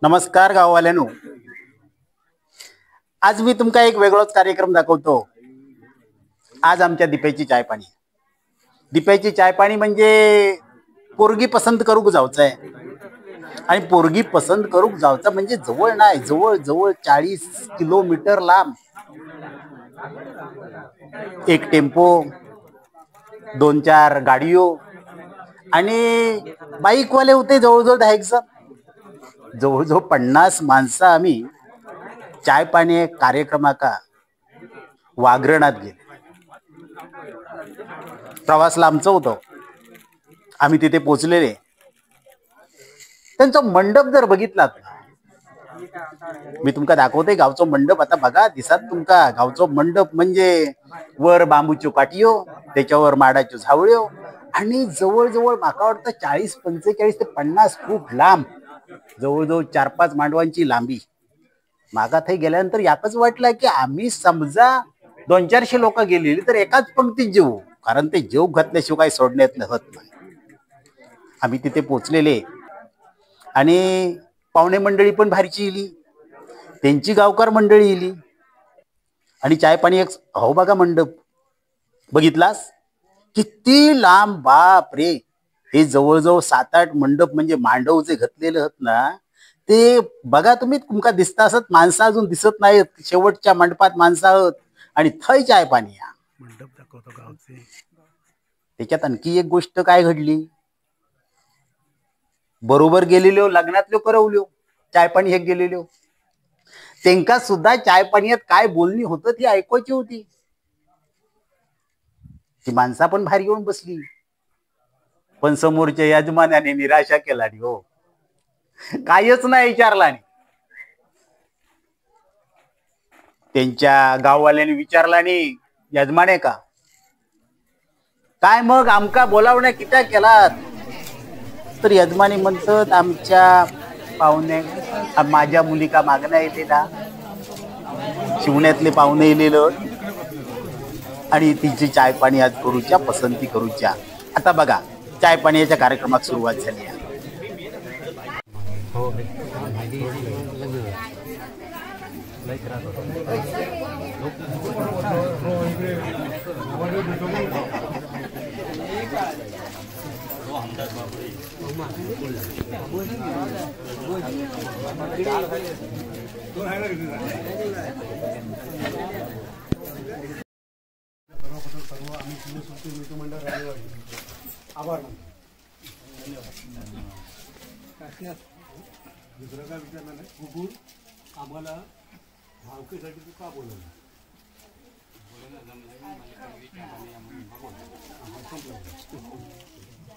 नमस्कार गाववाल्यांनो. आज मी तुमका एक वेगळाच कार्यक्रम दाखवतो. आज आमच्या दिप्याची चाय पाणी. दिप्याची चाय पाणी म्हणजे पोरगी पसंत करूक जावचंय. आणि पोरगी पसंत करूक जावचं म्हणजे जवळ नाही, जवळ जवळ 40 किलोमीटर लांब. एक टेम्पो, 2-4 गाडीयो आणि बाईकवाले होते जवळजवळ 10 जण. जवळजवळ 50 माणसं आम्ही चाय पाणी कार्यक्रमाका वागरणात गेले. प्रवासला आमचं होतं. आम्ही तिथे पोचलेले. त्यांचा मंडप जर बघितलात, मी तुमका दाखवते गावचो मंडप. आता बघा दिसात तुमका गावचो मंडप म्हणजे वर बांबूच्यो काठियो, त्याच्यावर माडाच्यो झावळ्यो आणि जवळजवळ माका वाटतं 40-45 ते 50 फूट लांब, जवळजवळ 4-5 मांडवांची लांबी. मागा थंय गेल्यानंतर याकच वाटलं की आम्ही समजा 200-400 लोक गेलेली तर एकाच पंक्तीत जेवू, कारण ते जेव घातल्याशिवाय सोडण्यात होत नाही. आम्ही तिथे पोचलेले आणि पाहुणे मंडळी पण भारीची इली, त्यांची गावकार मंडळी इली आणि चाय पाणी एक हो बघा मंडप बघितलास किती लांब. बाप रे, हे जवळजवळ 7-8 मंडप म्हणजे मांडव जे घातलेले आहेत ना ते बघा तुम्ही. तुमका दिसता असत माणसं अजून दिसत नाहीत. शेवटच्या मंडपात माणसं आहोत आणि थंय चाय पाणी मंडप दाखवतो गावचे. त्याच्यात आणखी एक गोष्ट काय घडली. बरोबर गेलेलो लग्नातलो करवल्यो चाय पाणी हे गेलेलो, त्यांका सुद्धा चाय पाण्यात काय बोलणी होतं ती ऐकायची होती. ती माणसा पण भारी येऊन बसली, पण समोरच्या यजमानाने निराशा केला. हो, कायच नाही विचारला. आणि त्यांच्या गाववाल्याने विचारला आणि यजमाने का काय मग आमका बोलावण्या कित्या केलात. तर यजमानी म्हणतात आमच्या पाहुणे माझ्या मुलीका मागणं येलेला, शिवण्यातले पाहुणे येलेलं आणि तिची चाय पाणी आज करूच्या, पसंती करूच्या. आता बघा चाय पाण्याच्या कार्यक्रमात सुरुवात झाली आहे. दुसरं काय विचारलं नाही. कुकून आम्हाला भावकीसाठी तू का बोलवलं.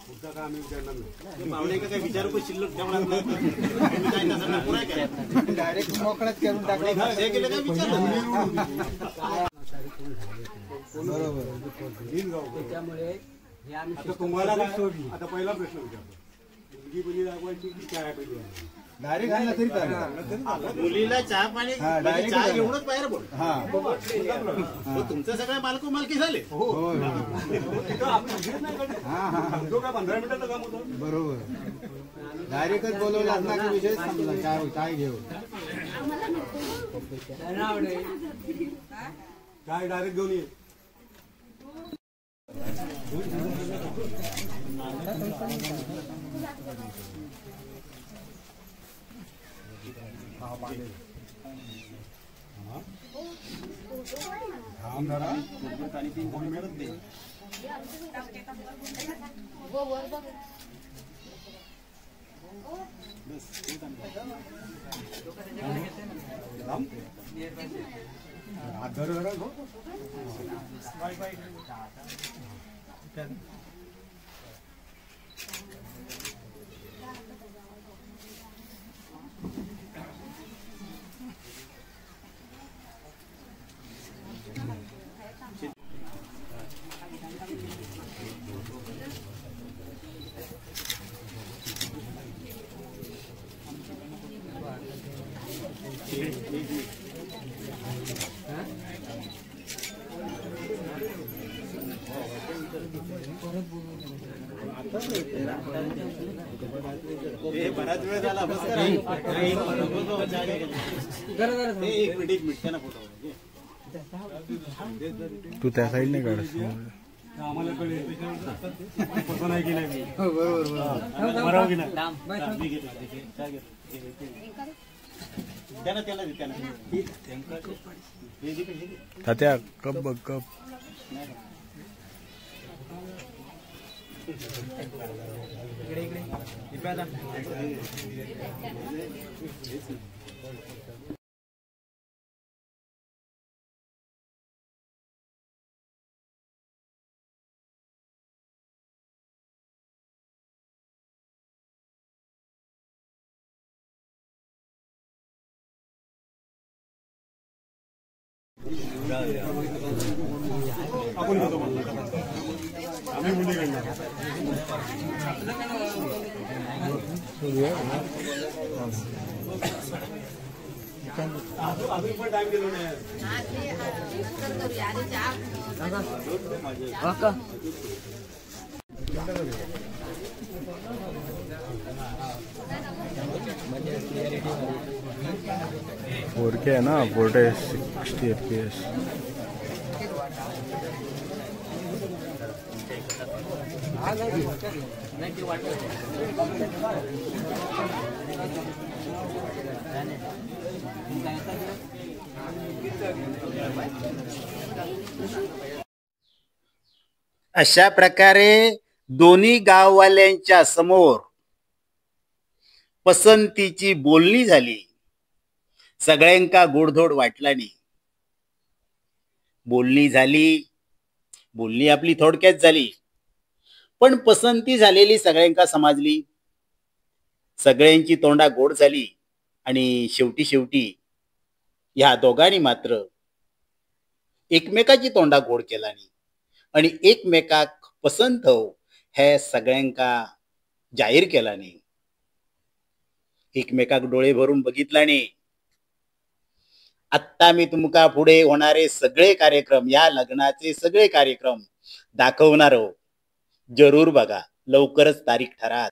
पुढचा काय आम्ही विचारणार नाही. पाहुणे काय विचारू पण शिल्लक डायरेक्ट मोकळ्यात करून टाकले. त्यामुळे आता तुम्हाला आता पहिला प्रश्न विचारतो. मुलगी मुली दाखवायची की काय पाहिजे. डायरेक्ट आणला तरी चालेल. मुलीला चहा पाणी चहा घेऊनच बाहेर बोल. तुमचं सगळं मालको मालकी झाले. तो काय 15 मिनिटाचं काम होतं. बरोबर, डायरेक्टच बोलवला ना की विषय समजा काय काय घेऊ काय डायरेक्ट घेऊन ये. बराच वेळ झाला बस करा. एक मिनिट त्यांना फोटो तू त्या साईडने काढ. आम्हाला कळेल पसंत आहे की नाही. बरोबर की नाही. तात्या कप बघ कप. आपण जातो आम्ही मुली काढणार. अजून पण टाइम गेलो नाही. फोर के है ना 460 FPS. अशा प्रकारे दोन्ही गाववाल्यांच्या समोर पसंतीची बोलणी झाली. सगळ्यांका गोडधोड वाटलानी. बोलणी झाली. बोलणी आपली थोडक्यात झाली, पण पसंती झालेली सगळ्यांका समजली. सगळ्यांची तोंडा गोड झाली आणि शेवटी ह्या दोघांनी मात्र एकमेकाची तोंडा गोड केलानी आणि एकमेकाक पसंत हो हे सगळ्यांका जाहीर केलानी. एकमेकाक डोळे भरून बघितलानी. आत्ता मी तुमका पुढे होणारे सगळे कार्यक्रम, या लग्नाचे सगळे कार्यक्रम दाखवणार. जरूर बघा. लवकरच तारीख ठरा.